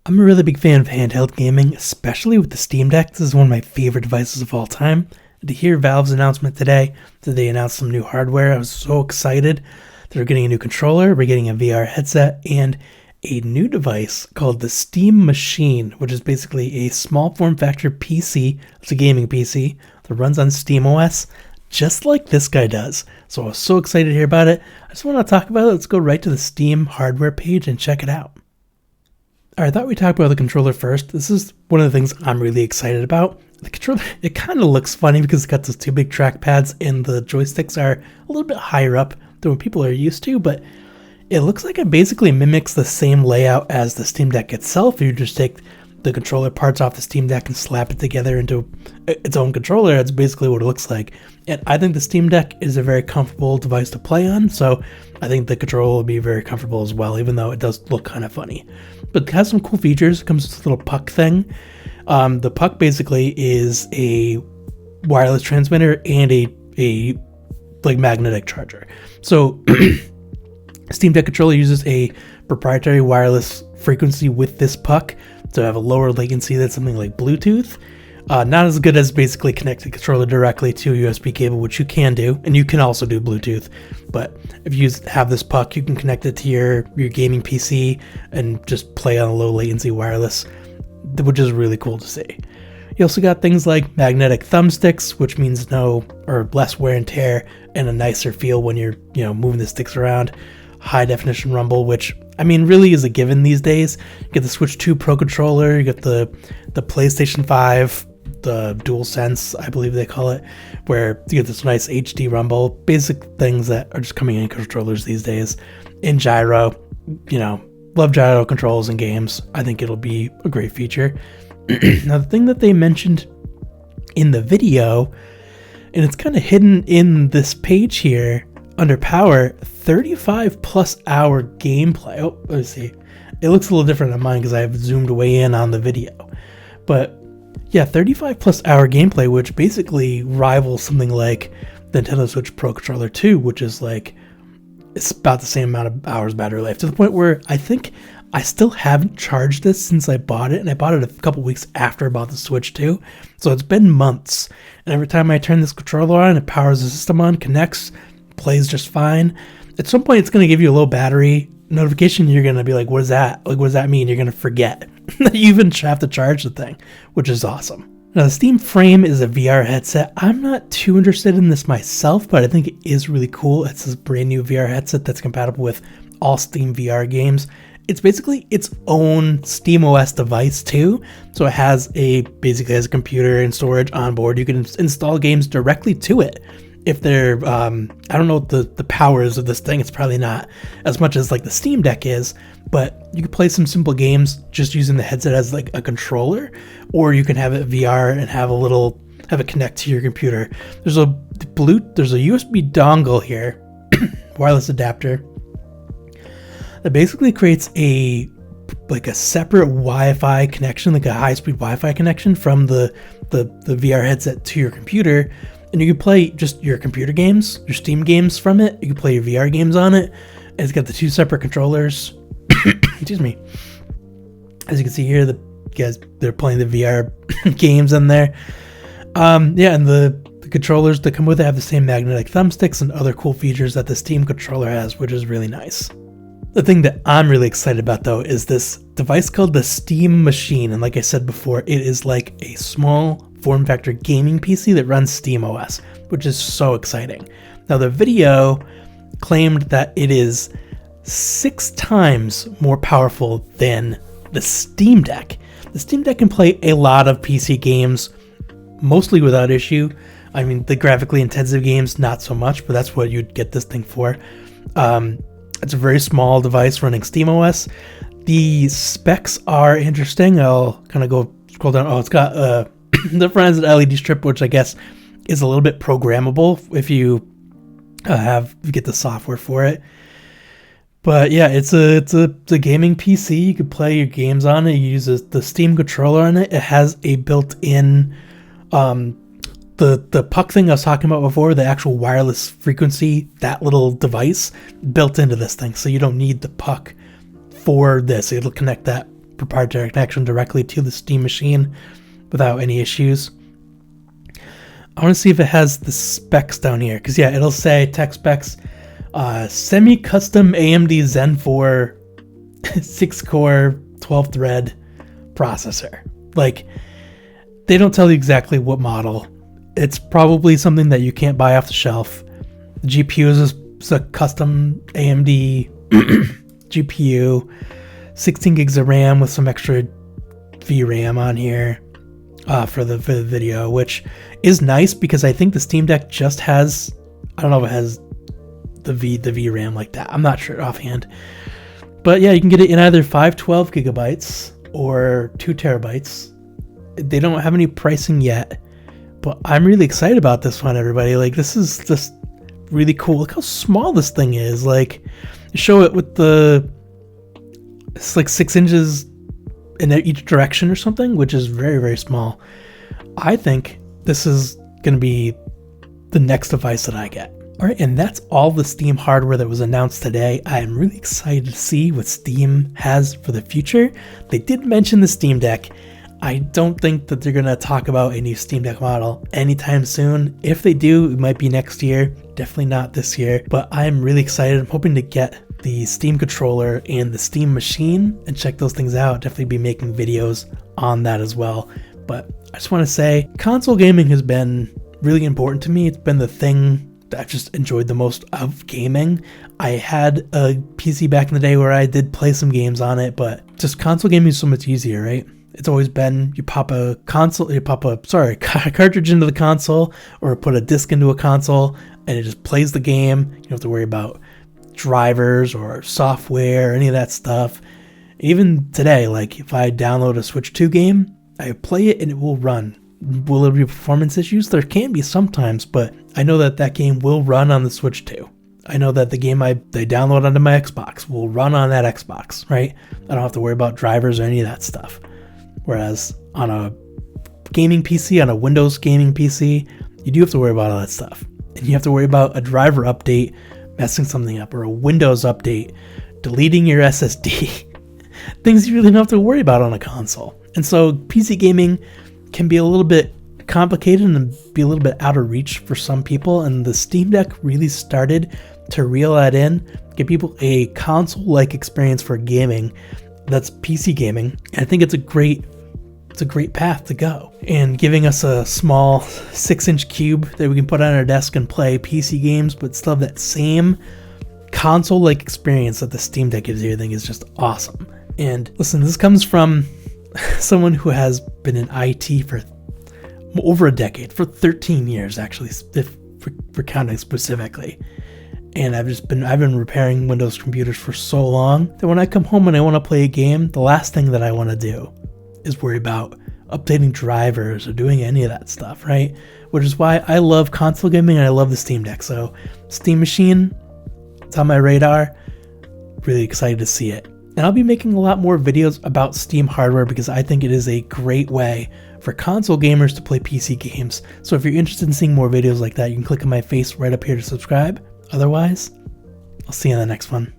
I'm a really big fan of handheld gaming, especially with the Steam Deck. This is one of my favorite devices of all time. To hear Valve's announcement today that they announced some new hardware, I was so excited. They're getting a new controller, we're getting a VR headset, and a new device called the Steam Machine, which is basically a small form factor PC. It's a gaming PC that runs on SteamOS, just like this guy does. So I was so excited to hear about it. I just want to talk about it. Let's go right to the Steam hardware page and check it out. Alright, I thought we'd talk about the controller first. This is one of the things I'm really excited about. The controller, it kind of looks funny because it's got those two big trackpads and the joysticks are a little bit higher up than what people are used to, but it looks like it basically mimics the same layout as the Steam Deck itself. You just take the controller parts off the Steam Deck and slap it together into its own controller. That's basically what it looks like. And I think the Steam Deck is a very comfortable device to play on, so I think the controller will be very comfortable as well, even though it does look kind of funny. But it has some cool features. It comes with this little puck thing. The puck basically is a wireless transmitter and a like magnetic charger. So Steam Deck controller uses a proprietary wireless frequency with this puck to have a lower latency than something like Bluetooth. Not as good as basically connecting the controller directly to a USB cable, which you can do, and you can also do Bluetooth. But if you have this puck, you can connect it to your gaming PC and just play on a low latency wireless, which is really cool to see. You also got things like magnetic thumbsticks, which means no or less wear and tear and a nicer feel when you're moving the sticks around. High definition rumble, which I mean really is a given these days. You get the Switch 2 Pro controller, you get the PlayStation 5, the DualSense, I believe they call it, where you get this nice HD rumble, basic things that are just coming in controllers these days. In gyro, love gyro controls in games. I think it'll be a great feature. Now the thing that they mentioned in the video, and it's kind of hidden in this page here under power, 35 plus hour gameplay. Oh, let's see. It looks a little different on mine because I have zoomed way in on the video. But yeah, 35 plus hour gameplay, which basically rivals something like the Nintendo Switch Pro Controller 2, which is like, it's about the same amount of hours battery life, to the point where I think I still haven't charged this since I bought it, and I bought it a couple weeks after I bought the Switch 2. So it's been months, and every time I turn this controller on, it powers the system on, connects, plays just fine. At some point, it's going to give you a low battery notification. You're going to be like, what is that? Like, what does that mean? You're going to forget that you even have to charge the thing, which is awesome. Now, the Steam Frame is a VR headset. I'm not too interested in this myself, but I think it is really cool. It's this brand new VR headset that's compatible with all Steam VR games. It's basically its own SteamOS device too. So it basically has a computer and storage on board. You can install games directly to it. If they're, I don't know what the powers of this thing, it's probably not as much as like the Steam Deck is, but you can play some simple games just using the headset as like a controller, or you can have it VR and have it connect to your computer. There's a USB dongle here, wireless adapter, that basically creates a separate Wi-Fi connection, like a high-speed Wi-Fi connection from the VR headset to your computer. And you can play just your computer games, your Steam games from it. You can play your VR games on it. And it's got the two separate controllers. Excuse me. As you can see here, they're playing the VR games in there. And the controllers that come with it have the same magnetic thumbsticks and other cool features that the Steam controller has, which is really nice. The thing that I'm really excited about, though, is this device called the Steam Machine. And like I said before, it is like a small form factor gaming PC that runs SteamOS, which is so exciting. Now, the video claimed that it is 6 times more powerful than the Steam Deck. The Steam Deck can play a lot of PC games, mostly without issue. I mean, the graphically intensive games, not so much, but that's what you'd get this thing for. It's a very small device running SteamOS. The specs are interesting. I'll kind of go scroll down. Oh, it's got the front has an LED strip, which I guess is a little bit programmable if you get the software for it. But yeah, it's a gaming PC. You could play your games on it. You use the Steam controller on it. It has a built-in the puck thing I was talking about before, the actual wireless frequency, that little device built into this thing. So you don't need the puck for this. It'll connect that proprietary connection directly to the Steam machine without any issues. I want to see if it has the specs down here, because yeah, it'll say tech specs, semi-custom AMD Zen 4 6-core 12-thread processor. Like, they don't tell you exactly what model. It's probably something that you can't buy off the shelf. The GPU is a custom AMD GPU, 16 gigs of RAM with some extra VRAM on here for the video, which is nice because I think the Steam Deck just has, I don't know if it has the VRAM like that. I'm not sure offhand. But yeah, you can get it in either 512 gigabytes or 2 terabytes. They don't have any pricing yet, but I'm really excited about this one, everybody. Like, this is just really cool. Look how small this thing is. Like, you show it with it's like 6 inches in each direction or something, which is very, very small. I think this is going to be the next device that I get. All right, and that's all the Steam hardware that was announced today. I am really excited to see what Steam has for the future. They did mention the Steam Deck. I don't think that they're going to talk about a new Steam Deck model anytime soon. If they do, it might be next year. Definitely not this year. But I'm really excited. I'm hoping to get the Steam controller and the Steam machine and check those things out. Definitely be making videos on that as well. But I just want to say, console gaming has been really important to me. It's been the thing that I've just enjoyed the most of gaming. I had a PC back in the day where I did play some games on it, but just console gaming is so much easier, right? It's always been, you pop a cartridge into the console or put a disc into a console and it just plays the game. You don't have to worry about drivers or software or any of that stuff. Even today, like if I download a Switch 2 game, I play it and it will run. Will there be performance issues? There can be sometimes, but I know that that game will run on the Switch 2. I know that the game they download onto my Xbox will run on that Xbox, right? I don't have to worry about drivers or any of that stuff. Whereas on a gaming PC, on a Windows gaming PC, you do have to worry about all that stuff. And you have to worry about a driver update messing something up, or a Windows update deleting your SSD. Things you really don't have to worry about on a console. And so PC gaming can be a little bit complicated and be a little bit out of reach for some people, and the Steam Deck really started to reel that in, give people a console-like experience for gaming that's PC gaming. And I think it's a great path to go, and giving us a small 6-inch cube that we can put on our desk and play PC games but still have that same console-like experience that the Steam Deck gives you, I think is just awesome. And listen, this comes from someone who has been in IT for over a decade, for 13 years actually, if for counting specifically. And I've been repairing Windows computers for so long that when I come home and I want to play a game, the last thing that I want to do is worry about updating drivers or doing any of that stuff, right? Which is why I love console gaming and I love the Steam Deck. So Steam Machine, it's on my radar. Really excited to see it. And I'll be making a lot more videos about Steam hardware because I think it is a great way for console gamers to play PC games. So if you're interested in seeing more videos like that, you can click on my face right up here to subscribe. Otherwise, I'll see you in the next one.